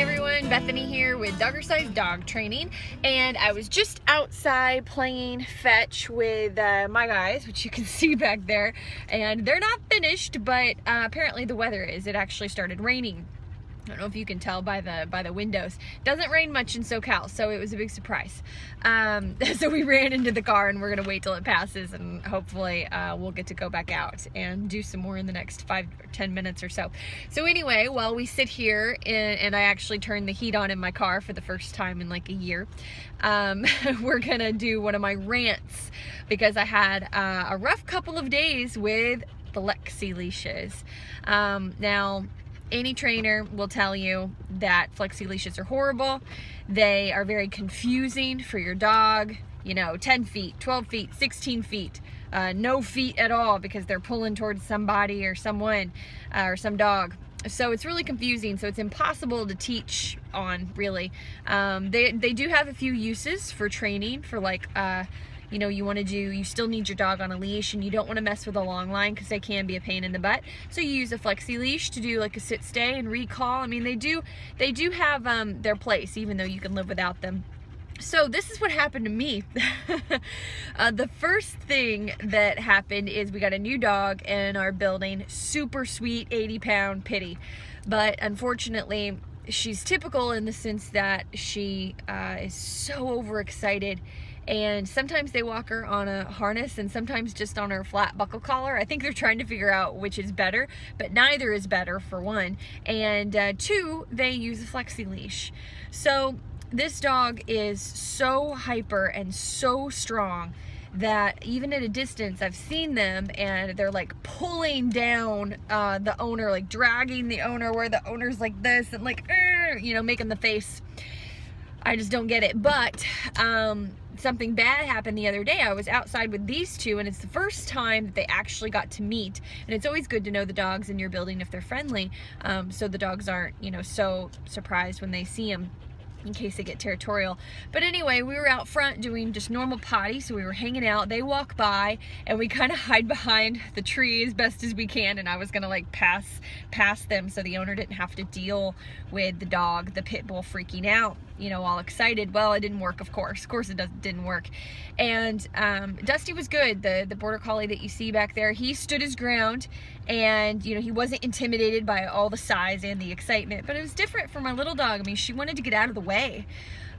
everyone, Bethany here with Doggercise Dog Training, and I was just outside playing fetch with my guys, which you can see back there, and they're not finished, but apparently the weather is. It actually started raining. I don't know if you can tell by the windows. It doesn't rain much in SoCal, so it was a big surprise. So we ran into the car, and we're gonna wait till it passes, and hopefully we'll get to go back out and do some more in the next 5 or 10 minutes or so. So anyway, while we sit here, and I actually turned the heat on in my car for the first time in like a year, we're gonna do one of my rants because I had a rough couple of days with flexi leashes. Now, any trainer will tell you that flexi leashes are horrible. They are very confusing for your dog. You know, 10 feet, 12 feet, 16 feet, no feet at all because they're pulling towards somebody or someone or some dog. So it's really confusing. So it's impossible to teach on, really. They do have a few uses for training for like, you know, you still need your dog on a leash, and you don't want to mess with a long line because they can be a pain in the butt. So you use a flexi leash to do like a sit stay and recall. I mean, they do have their place, even though you can live without them. So this is what happened to me. The first thing that happened is we got a new dog in our building, super sweet 80-pound pitty, but unfortunately she's typical in the sense that she is so overexcited. And sometimes they walk her on a harness and sometimes just on her flat buckle collar. I think they're trying to figure out which is better, but neither is better, for one. And two, they use a flexi leash. So this dog is so hyper and so strong that even at a distance, I've seen them and they're like pulling down the owner, like dragging the owner where the owner's like this and like, you know, making the face. I just don't get it. But something bad happened the other day. I was outside with these two, and it's the first time that they actually got to meet. And it's always good to know the dogs in your building if they're friendly, so the dogs aren't, you know, so surprised when they see them in case they get territorial. But anyway, we were out front doing just normal potty, so we were hanging out. They walk by, and we kind of hide behind the tree as best as we can, and I was gonna like pass them so the owner didn't have to deal with the dog, the pit bull, freaking out, you know, all excited. Well, it didn't work, of course it didn't work. And Dusty was good, the border collie that you see back there. He stood his ground, and you know, he wasn't intimidated by all the size and the excitement. But it was different for my little dog. I mean, she wanted to get out of the way.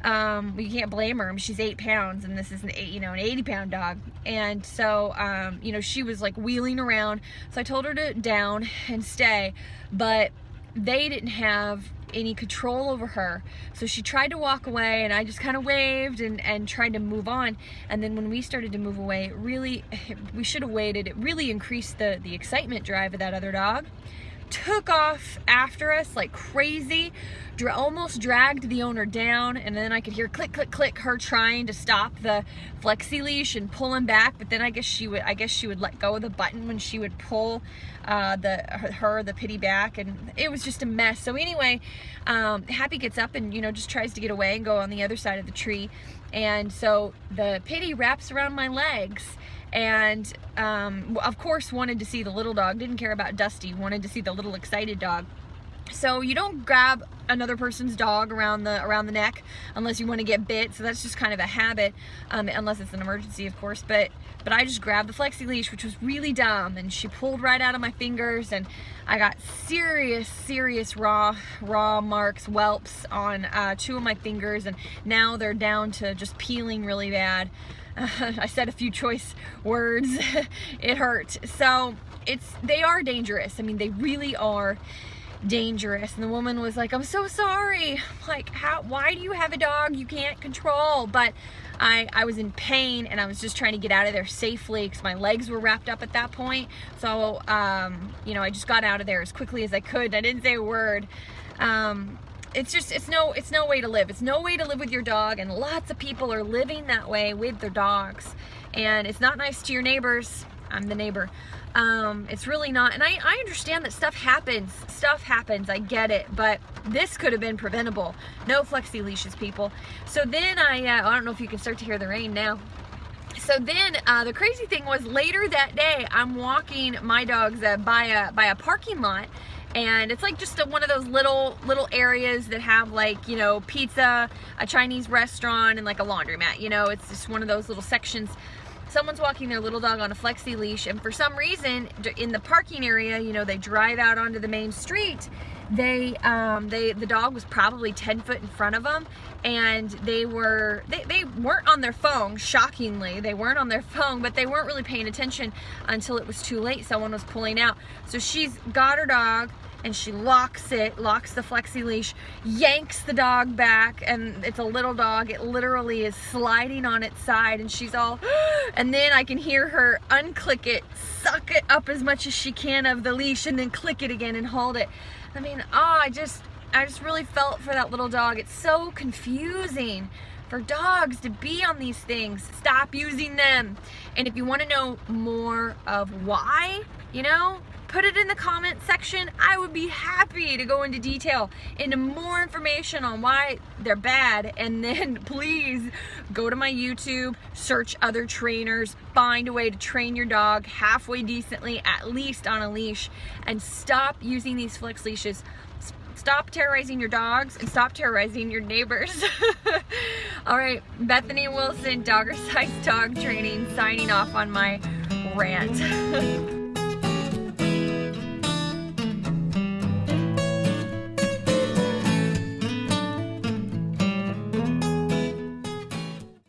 You can't blame her. I mean, she's 8 pounds, and this is an 80-pound dog. And so, you know, she was like wheeling around. So I told her to down and stay, but they didn't have any control over her. So she tried to walk away, and I just kind of waved and tried to move on. And then when we started to move away, we should have waited. It really increased the excitement drive of that other dog. Took off after us like crazy, almost dragged the owner down, and then I could hear click, click, click, her trying to stop the flexi leash and pull him back. But then I guess she would let go of the button when she would pull the pitty back, and it was just a mess. So anyway, Happy gets up and, you know, just tries to get away and go on the other side of the tree. And so the pitty wraps around my legs, and of course wanted to see the little dog, didn't care about Dusty, wanted to see the little excited dog. So you don't grab another person's dog around the neck unless you want to get bit. So that's just kind of a habit, unless it's an emergency, of course. But I just grabbed the flexi leash, which was really dumb, and she pulled right out of my fingers, and I got serious raw marks, whelps on 2 of my fingers, and now they're down to just peeling really bad. I said a few choice words. It hurt. So they are dangerous. I mean, they really are dangerous. And the woman was like, "I'm so sorry." I'm like, why do you have a dog you can't control? But I was in pain, and I was just trying to get out of there safely because my legs were wrapped up at that point. So you know, I just got out of there as quickly as I could. I didn't say a word. It's no way to live. It's no way to live with your dog, and lots of people are living that way with their dogs, and it's not nice to your neighbors. I'm the neighbor. It's really not. And I understand that stuff happens. I get it, but this could have been preventable. No flexi leashes, people. So then I don't know if you can start to hear the rain now. So then the crazy thing was, later that day, I'm walking my dogs by a parking lot, and it's like just one of those little areas that have, like, you know, pizza, a Chinese restaurant, and like a laundromat. You know, it's just one of those little sections. Someone's walking their little dog on a flexi leash, and for some reason in the parking area, you know, they drive out onto the main street. The dog was probably 10 foot in front of them, and they weren't on their phone. Shockingly, they weren't on their phone, but they weren't really paying attention until it was too late. Someone was pulling out. So she's got her dog, and she locks the flexi leash, yanks the dog back, and it's a little dog. It literally is sliding on its side, and she's all, and then I can hear her unclick it, suck it up as much as she can of the leash, and then click it again and hold it. I mean, I just really felt for that little dog. It's so confusing for dogs to be on these things. Stop using them. And if you want to know more of why, you know, put it in the comment section. I would be happy to go into detail into more information on why they're bad. And then please go to my YouTube, search other trainers, find a way to train your dog halfway decently, at least on a leash, and stop using these flex leashes. Stop terrorizing your dogs and stop terrorizing your neighbors. All right, Bethany Wilson, Dogger Size Dog Training, signing off on my rant.